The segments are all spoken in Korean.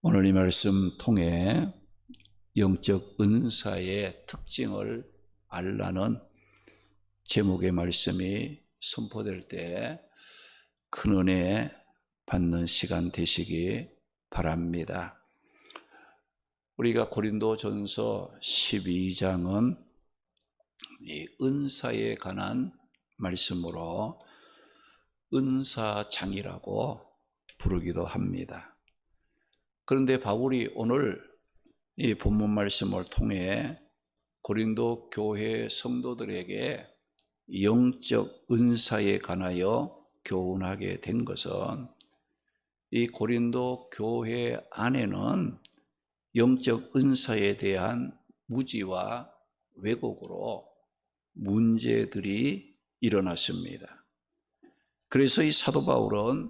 오늘 이 말씀 통해 영적 은사의 특징을 알라는 제목의 말씀이 선포될 때 큰 은혜 받는 시간 되시기 바랍니다. 우리가 고린도전서 12장은 이 은사에 관한 말씀으로 은사장이라고 부르기도 합니다. 그런데 바울이 오늘 이 본문 말씀을 통해 고린도 교회 성도들에게 영적 은사에 관하여 교훈하게 된 것은 이 고린도 교회 안에는 영적 은사에 대한 무지와 왜곡으로 문제들이 일어났습니다. 그래서 이 사도 바울은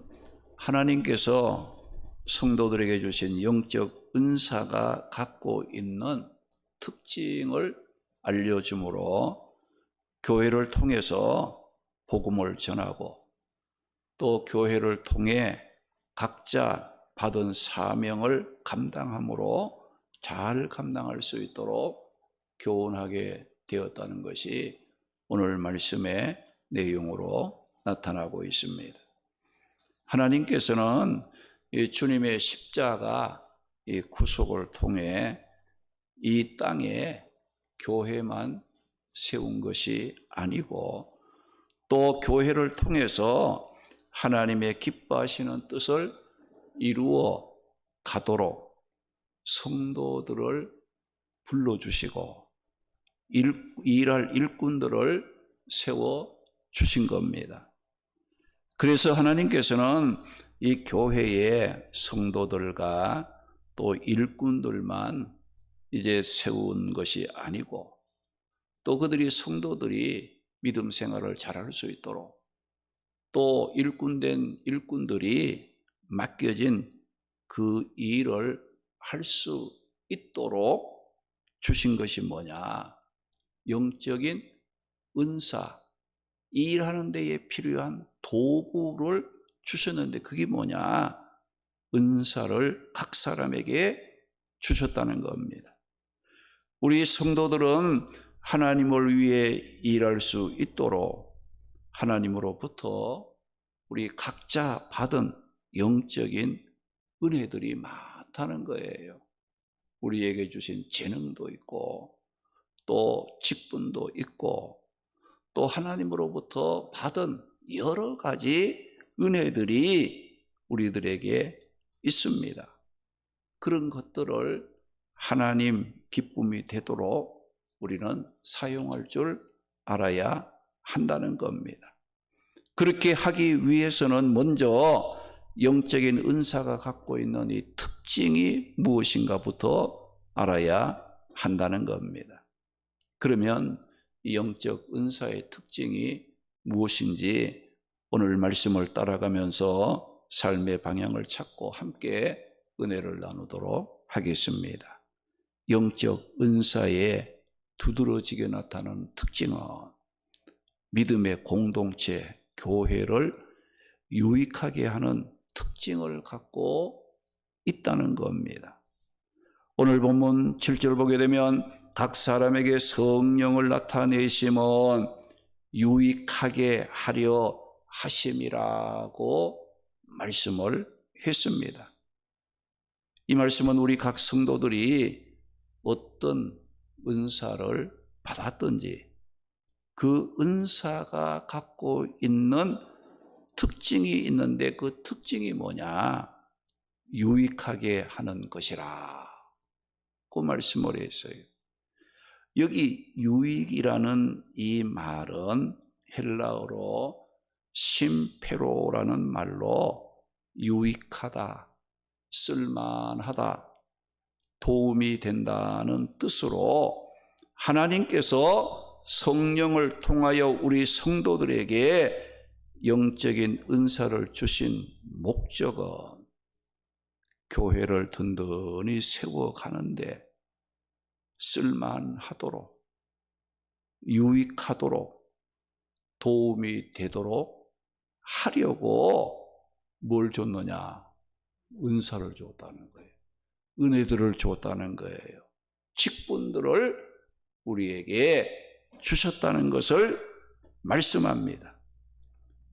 하나님께서 성도들에게 주신 영적 은사가 갖고 있는 특징을 알려주므로 교회를 통해서 복음을 전하고 또 교회를 통해 각자 받은 사명을 감당함으로 잘 감당할 수 있도록 교훈하게 되었다는 것이 오늘 말씀의 내용으로 나타나고 있습니다. 하나님께서는 이 주님의 십자가 이 구속을 통해 이 땅에 교회만 세운 것이 아니고 또 교회를 통해서 하나님의 기뻐하시는 뜻을 이루어 가도록 성도들을 불러주시고 일할 일꾼들을 세워주신 겁니다. 그래서 하나님께서는 이 교회의 성도들과 또 일꾼들만 이제 세운 것이 아니고 또 그들이 성도들이 믿음 생활을 잘할 수 있도록 또 일꾼된 일꾼들이 맡겨진 그 일을 할 수 있도록 주신 것이 뭐냐? 영적인 은사, 일하는 데에 필요한 도구를 주셨는데 그게 뭐냐? 은사를 각 사람에게 주셨다는 겁니다. 우리 성도들은 하나님을 위해 일할 수 있도록 하나님으로부터 우리 각자 받은 영적인 은혜들이 많다는 거예요. 우리에게 주신 재능도 있고 또 직분도 있고 또 하나님으로부터 받은 여러 가지 은혜들이 우리들에게 있습니다. 그런 것들을 하나님 기쁨이 되도록 우리는 사용할 줄 알아야 한다는 겁니다. 그렇게 하기 위해서는 먼저 영적인 은사가 갖고 있는 이 특징이 무엇인가부터 알아야 한다는 겁니다. 그러면 이 영적 은사의 특징이 무엇인지 오늘 말씀을 따라가면서 삶의 방향을 찾고 함께 은혜를 나누도록 하겠습니다. 영적 은사의 두드러지게 나타나는 특징은 믿음의 공동체, 교회를 유익하게 하는 특징을 갖고 있다는 겁니다. 오늘 본문 7절 보게 되면 각 사람에게 성령을 나타내심은 유익하게 하려 하심이라고 말씀을 했습니다. 이 말씀은 우리 각 성도들이 어떤 은사를 받았든지 그 은사가 갖고 있는 특징이 있는데 그 특징이 뭐냐? 유익하게 하는 것이라 그 말씀을 했어요. 여기 유익이라는 이 말은 헬라어로 심페로라는 말로 유익하다, 쓸만하다, 도움이 된다는 뜻으로 하나님께서 성령을 통하여 우리 성도들에게 영적인 은사를 주신 목적은 교회를 든든히 세워가는데 쓸만하도록 유익하도록 도움이 되도록 하려고 뭘 줬느냐? 은사를 줬다는 거예요. 은혜들을 줬다는 거예요. 직분들을 우리에게 주셨다는 것을 말씀합니다.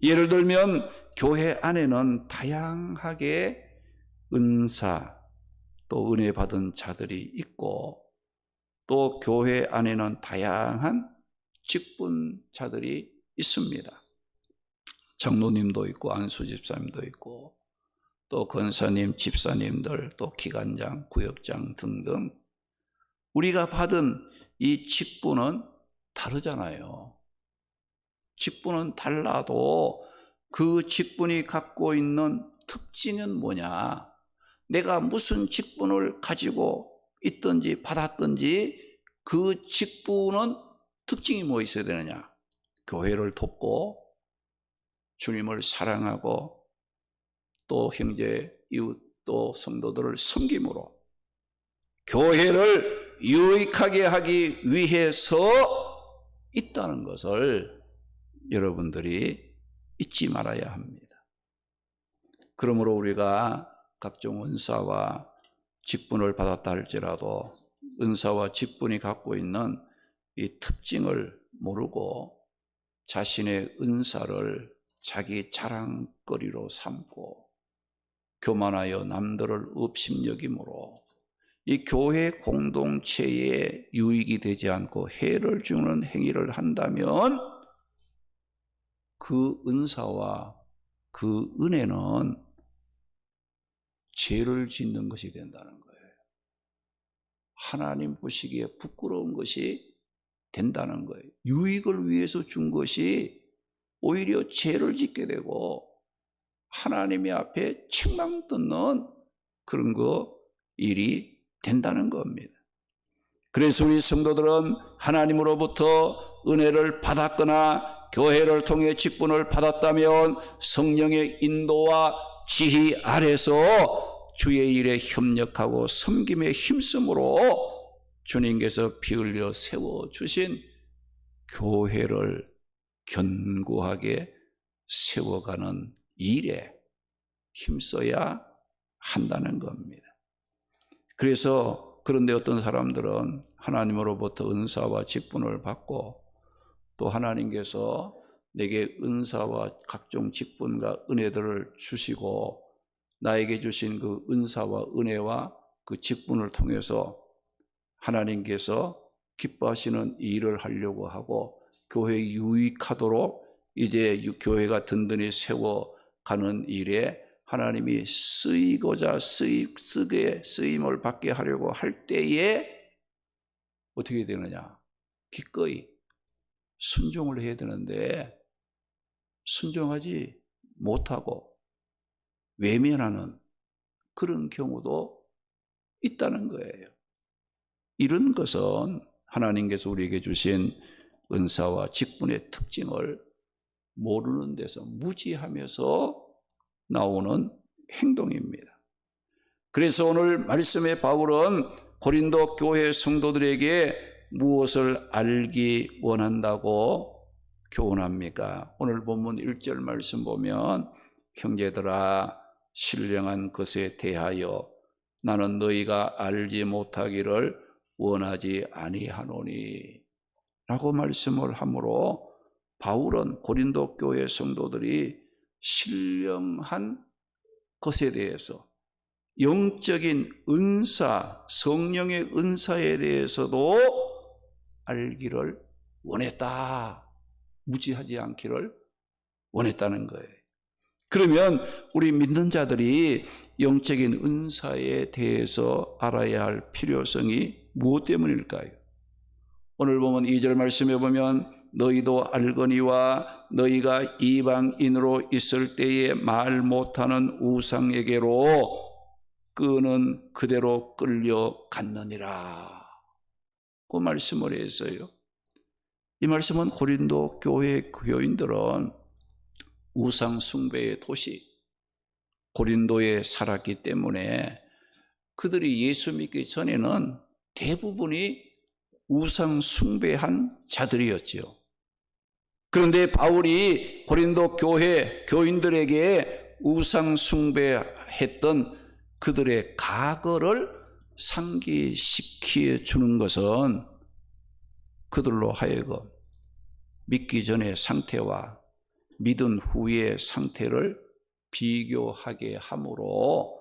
예를 들면 교회 안에는 다양하게 은사 또 은혜 받은 자들이 있고, 또 교회 안에는 다양한 직분자들이 있습니다. 장로님도 있고 안수 집사님도 있고, 또 권사님, 집사님들, 또 기관장, 구역장 등등 우리가 받은 이 직분은 다르잖아요. 직분은 달라도 그 직분이 갖고 있는 특징은 뭐냐? 내가 무슨 직분을 가지고 있든지 받았든지 그 직분은 특징이 뭐 있어야 되느냐? 교회를 돕고 주님을 사랑하고 또 형제, 이웃, 또 성도들을 섬김으로 교회를 유익하게 하기 위해서 있다는 것을 여러분들이 잊지 말아야 합니다. 그러므로 우리가 각종 은사와 직분을 받았다 할지라도 은사와 직분이 갖고 있는 이 특징을 모르고 자신의 은사를 자기 자랑거리로 삼고 교만하여 남들을 업심여김으로 이 교회 공동체에 유익이 되지 않고 해를 주는 행위를 한다면 그 은사와 그 은혜는 죄를 짓는 것이 된다는 거예요. 하나님 보시기에 부끄러운 것이 된다는 거예요. 유익을 위해서 준 것이 오히려 죄를 짓게 되고 하나님의 앞에 책망 듣는 그런 일이 된다는 겁니다. 그래서 우리 성도들은 하나님으로부터 은혜를 받았거나 교회를 통해 직분을 받았다면 성령의 인도와 지휘 아래서 주의 일에 협력하고 섬김에 힘쓰므로 주님께서 피 흘려 세워주신 교회를 견고하게 세워가는 일에 힘써야 한다는 겁니다. 그래서 그런데 어떤 사람들은 하나님으로부터 은사와 직분을 받고 또 하나님께서 내게 은사와 각종 직분과 은혜들을 주시고 나에게 주신 그 은사와 은혜와 그 직분을 통해서 하나님께서 기뻐하시는 일을 하려고 하고 교회에 유익하도록 이제 교회가 든든히 세워가는 일에 하나님이 쓰이고자 쓰임을 받게 하려고 할 때에 어떻게 되느냐? 기꺼이 순종을 해야 되는데 순종하지 못하고 외면하는 그런 경우도 있다는 거예요. 이런 것은 하나님께서 우리에게 주신 은사와 직분의 특징을 모르는 데서 무지하면서 나오는 행동입니다. 그래서 오늘 말씀의 바울은 고린도 교회 성도들에게 무엇을 알기 원한다고 교훈합니까? 오늘 본문 1절 말씀 보면 형제들아 신령한 것에 대하여 나는 너희가 알지 못하기를 원하지 아니하노니 라고 말씀을 하므로 바울은 고린도 교회 성도들이 신령한 것에 대해서 영적인 은사, 성령의 은사에 대해서도 알기를 원했다. 무지하지 않기를 원했다는 거예요. 그러면 우리 믿는 자들이 영적인 은사에 대해서 알아야 할 필요성이 무엇 때문일까요? 오늘 보면 2절 말씀에 보면 너희도 알거니와 너희가 이방인으로 있을 때에 말 못하는 우상에게로 그는 그대로 끌려갔느니라. 그 말씀을 했어요. 이 말씀은 고린도 교회 교인들은 우상 숭배의 도시 고린도에 살았기 때문에 그들이 예수 믿기 전에는 대부분이 우상 숭배한 자들이었지요. 그런데 바울이 고린도 교회 교인들에게 우상 숭배했던 그들의 과거를 상기시켜 주는 것은 그들로 하여금 믿기 전의 상태와 믿은 후의 상태를 비교하게 함으로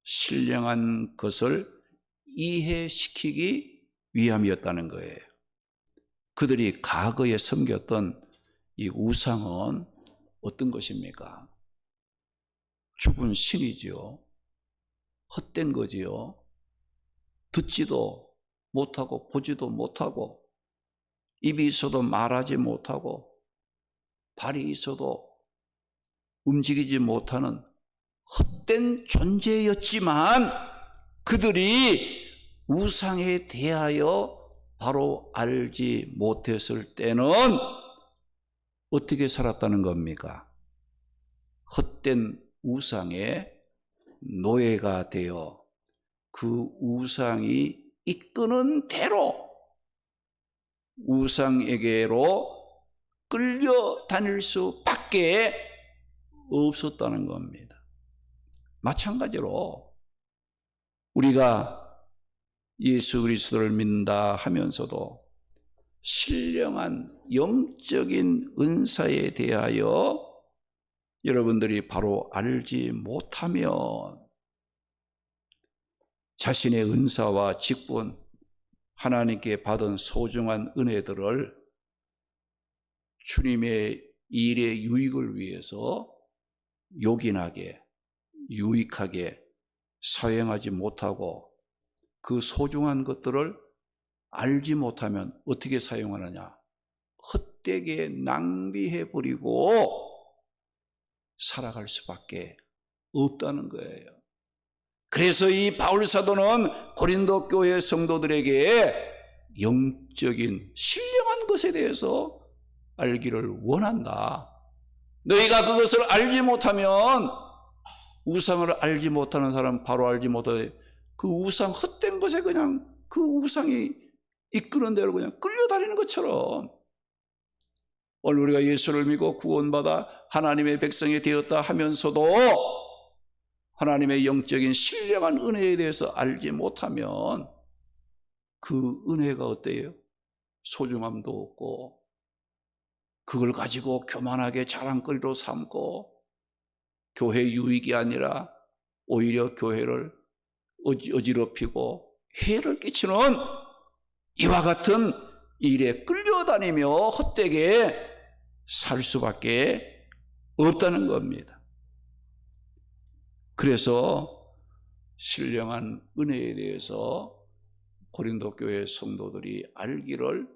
신령한 것을 이해시키기 위함이었다는 거예요. 그들이 과거에 섬겼던 이 우상은 어떤 것입니까? 죽은 신이지요. 헛된 거지요. 듣지도 못하고 보지도 못하고 입이 있어도 말하지 못하고 발이 있어도 움직이지 못하는 헛된 존재였지만 그들이 우상에 대하여 바로 알지 못했을 때는 어떻게 살았다는 겁니까? 헛된 우상의 노예가 되어 그 우상이 이끄는 대로 우상에게로 끌려다닐 수밖에 없었다는 겁니다. 마찬가지로 우리가 예수 그리스도를 믿는다 하면서도 신령한 영적인 은사에 대하여 여러분들이 바로 알지 못하면 자신의 은사와 직분, 하나님께 받은 소중한 은혜들을 주님의 일의 유익을 위해서 요긴하게, 유익하게 사용하지 못하고 그 소중한 것들을 알지 못하면 어떻게 사용하느냐? 헛되게 낭비해버리고 살아갈 수밖에 없다는 거예요. 그래서 이 바울 사도는 고린도 교회 성도들에게 영적인 신령한 것에 대해서 알기를 원한다. 너희가 그것을 알지 못하면 우상을 알지 못하는 사람 바로 알지 못하되 그 우상 헛된 것에 그냥 그 우상이 이끄는 대로 그냥 끌려다니는 것처럼 오늘 우리가 예수를 믿고 구원받아 하나님의 백성이 되었다 하면서도 하나님의 영적인 신령한 은혜에 대해서 알지 못하면 그 은혜가 어때요? 소중함도 없고 그걸 가지고 교만하게 자랑거리로 삼고 교회 유익이 아니라 오히려 교회를 어지럽히고 해를 끼치는 이와 같은 일에 끌려다니며 헛되게 살 수밖에 없다는 겁니다. 그래서 신령한 은혜에 대해서 고린도 교회 성도들이 알기를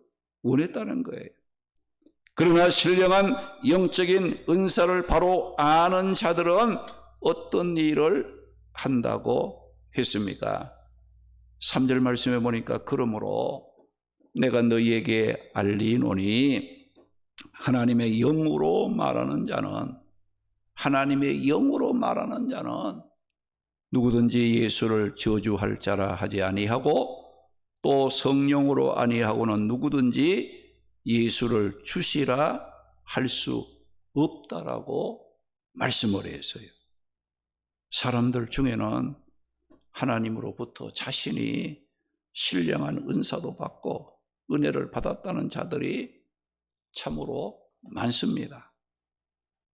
원했다는 거예요. 그러나 신령한 영적인 은사를 바로 아는 자들은 어떤 일을 한다고 했습니까? 3절 말씀에 보니까 그러므로 내가 너희에게 알리노니 하나님의 영으로 말하는 자는 누구든지 예수를 저주할 자라 하지 아니하고 또 성령으로 아니하고는 누구든지 예수를 주시라 할 수 없다라고 말씀을 했어요. 사람들 중에는 하나님으로부터 자신이 신령한 은사도 받고 은혜를 받았다는 자들이 참으로 많습니다.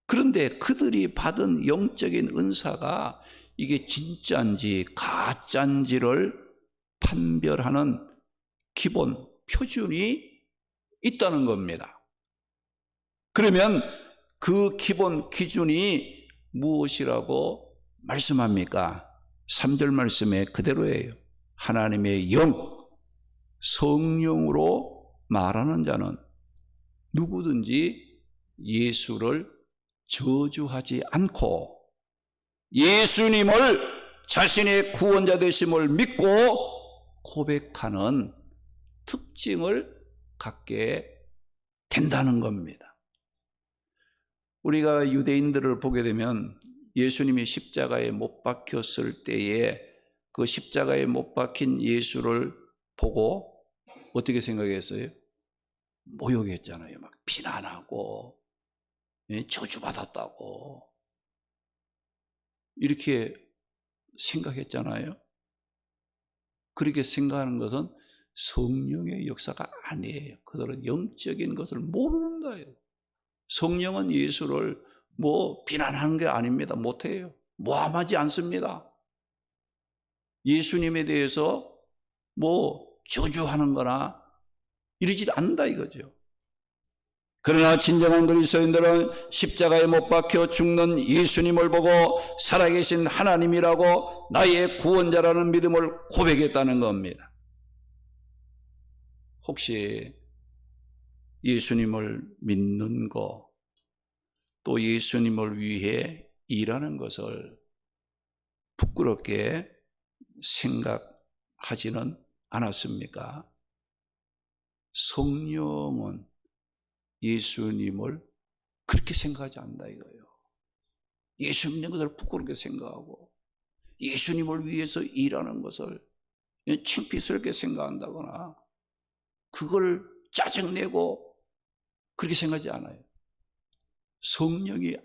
그런데 그들이 받은 영적인 은사가 이게 진짜인지 가짜인지를 판별하는 기본 표준이 있다는 겁니다. 그러면 그 기본 기준이 무엇이라고 말씀합니까? 3절 말씀에 그대로예요. 하나님의 영, 성령으로 말하는 자는 누구든지 예수를 저주하지 않고 예수님을 자신의 구원자 되심을 믿고 고백하는 특징을 갖게 된다는 겁니다. 우리가 유대인들을 보게 되면 예수님이 십자가에 못 박혔을 때에 그 십자가에 못 박힌 예수를 보고 어떻게 생각했어요? 모욕했잖아요. 막 비난하고 저주받았다고 이렇게 생각했잖아요. 그렇게 생각하는 것은 성령의 역사가 아니에요. 그들은 영적인 것을 모른다. 성령은 예수를 비난하는 게 아닙니다. 못해요. 모함하지 않습니다. 예수님에 대해서 저주하는 거나 이러지 않는다 이거죠. 그러나 진정한 그리스도인들은 십자가에 못 박혀 죽는 예수님을 보고 살아계신 하나님이라고 나의 구원자라는 믿음을 고백했다는 겁니다. 혹시 예수님을 믿는 거, 또 예수님을 위해 일하는 것을 부끄럽게 생각하지는 않았습니까? 성령은 예수님을 그렇게 생각하지 않는다 이거예요. 예수 믿는 것을 부끄럽게 생각하고 예수님을 위해서 일하는 것을 창피스럽게 생각한다거나 그걸 짜증내고 그렇게 생각하지 않아요. 성령이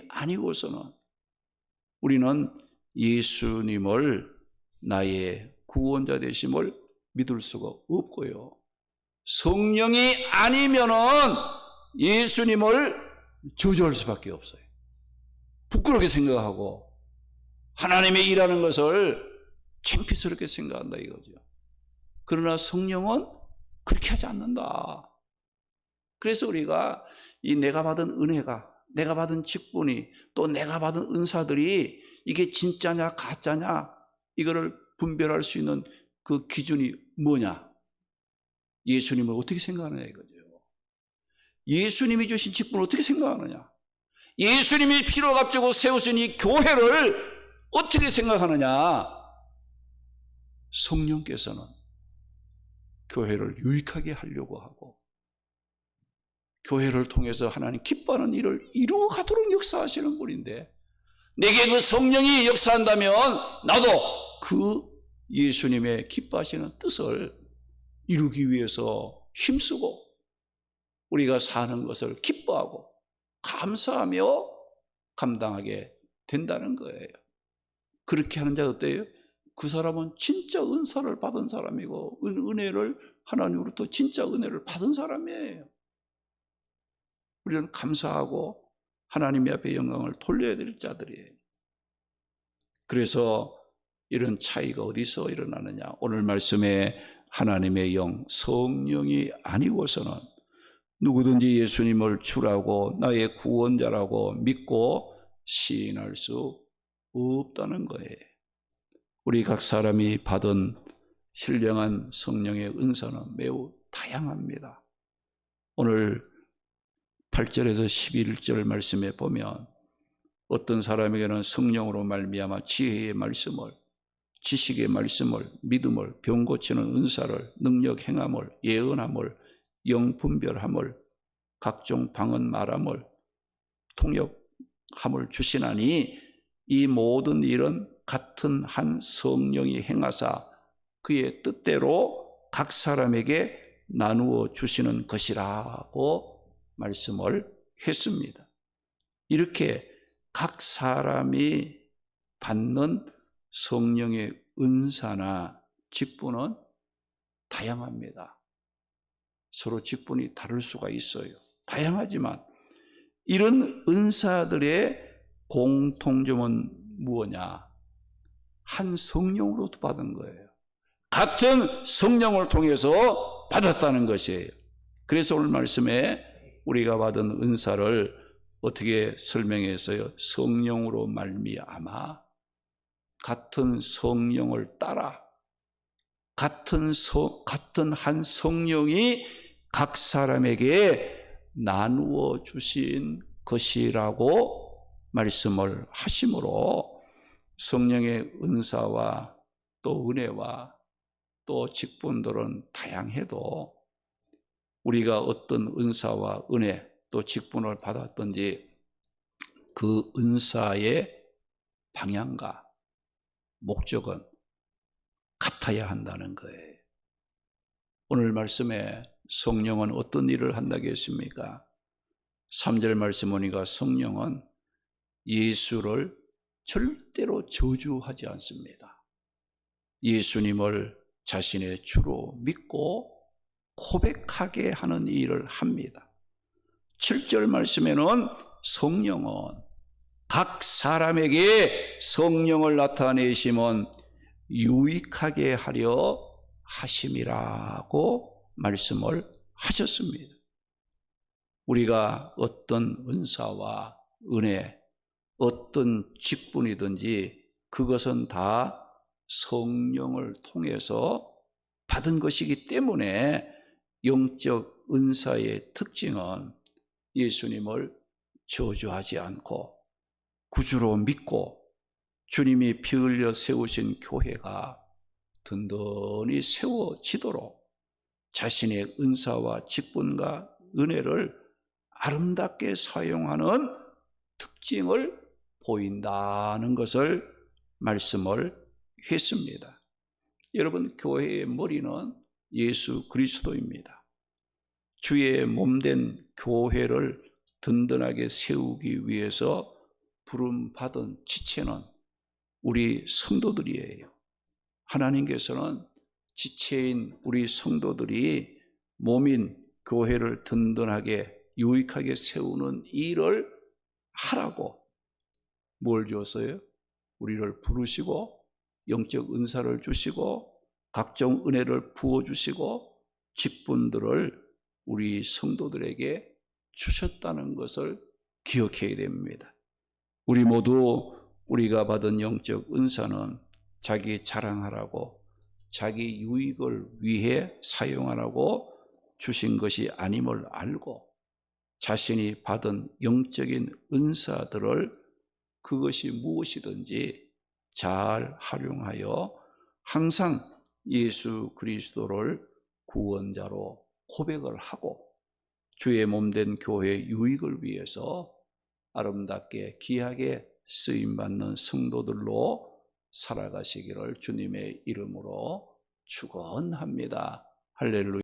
아니고서는 우리는 예수님을 나의 구원자 되심을 믿을 수가 없고요. 성령이 아니면은 예수님을 저주할 수밖에 없어요. 부끄럽게 생각하고 하나님의 일하는 것을 창피스럽게 생각한다 이거죠. 그러나 성령은 그렇게 하지 않는다. 그래서 우리가 내가 받은 은혜가, 내가 받은 직분이, 또 내가 받은 은사들이 이게 진짜냐 가짜냐 이거를 분별할 수 있는 그 기준이 뭐냐? 예수님을 어떻게 생각하느냐 이거죠. 예수님이 주신 직분을 어떻게 생각하느냐? 예수님이 피로 값지고 세우신 이 교회를 어떻게 생각하느냐? 성령께서는 교회를 유익하게 하려고 하고 교회를 통해서 하나님 기뻐하는 일을 이루어가도록 역사하시는 분인데 내게 그 성령이 역사한다면 나도 그 예수님의 기뻐하시는 뜻을 이루기 위해서 힘쓰고 우리가 사는 것을 기뻐하고 감사하며 감당하게 된다는 거예요. 그렇게 하는 자 어때요? 그 사람은 진짜 은사를 받은 사람이고 은혜를 하나님으로부터 진짜 은혜를 받은 사람이에요. 우리는 감사하고 하나님 앞에 영광을 돌려야 될 자들이에요. 그래서 이런 차이가 어디서 일어나느냐? 오늘 말씀에 하나님의 영, 성령이 아니고서는 누구든지 예수님을 주라고 나의 구원자라고 믿고 시인할 수 없다는 거예요. 우리 각 사람이 받은 신령한 성령의 은사는 매우 다양합니다. 오늘 8절에서 11절 말씀에 보면 어떤 사람에게는 성령으로 말미암아 지혜의 말씀을, 지식의 말씀을, 믿음을, 병 고치는 은사를, 능력 행함을, 예언함을, 영 분별함을, 각종 방언 말함을, 통역함을 주시나니 이 모든 일은 같은 한 성령이 행하사 그의 뜻대로 각 사람에게 나누어 주시는 것이라고 말씀을 했습니다. 이렇게 각 사람이 받는 성령의 은사나 직분은 다양합니다. 서로 직분이 다를 수가 있어요. 다양하지만 이런 은사들의 공통점은 무엇이냐? 한 성령으로부터 받은 거예요. 같은 성령을 통해서 받았다는 것이에요. 그래서 오늘 말씀에 우리가 받은 은사를 어떻게 설명했어요? 성령으로 말미암아 같은 성령을 따라 같은 한 성령이 각 사람에게 나누어 주신 것이라고 말씀을 하심으로 성령의 은사와 또 은혜와 또 직분들은 다양해도 우리가 어떤 은사와 은혜 또 직분을 받았든지 그 은사의 방향과 목적은 같아야 한다는 거예요. 오늘 말씀에 성령은 어떤 일을 한다고 했습니까? 3절 말씀 보니까 성령은 예수를 절대로 저주하지 않습니다. 예수님을 자신의 주로 믿고 고백하게 하는 일을 합니다. 7절 말씀에는 성령은 각 사람에게 성령을 나타내심은 유익하게 하려 하심이라고 말씀을 하셨습니다. 우리가 어떤 은사와 은혜, 어떤 직분이든지 그것은 다 성령을 통해서 받은 것이기 때문에 영적 은사의 특징은 예수님을 저주하지 않고 구주로 믿고 주님이 피 흘려 세우신 교회가 든든히 세워지도록 자신의 은사와 직분과 은혜를 아름답게 사용하는 특징을 보인다는 것을 말씀을 했습니다. 여러분, 교회의 머리는 예수 그리스도입니다. 주의 몸된 교회를 든든하게 세우기 위해서 부름받은 지체는 우리 성도들이에요. 하나님께서는 지체인 우리 성도들이 몸인 교회를 든든하게 유익하게 세우는 일을 하라고 뭘 줬어요? 우리를 부르시고 영적 은사를 주시고 각종 은혜를 부어주시고 직분들을 우리 성도들에게 주셨다는 것을 기억해야 됩니다. 우리 모두 우리가 받은 영적 은사는 자기 자랑하라고 자기 유익을 위해 사용하라고 주신 것이 아님을 알고 자신이 받은 영적인 은사들을 그것이 무엇이든지 잘 활용하여 항상 예수 그리스도를 구원자로 고백을 하고 주의 몸된 교회의 유익을 위해서 아름답게 귀하게 쓰임받는 성도들로 살아가시기를 주님의 이름으로 축원합니다. 할렐루야.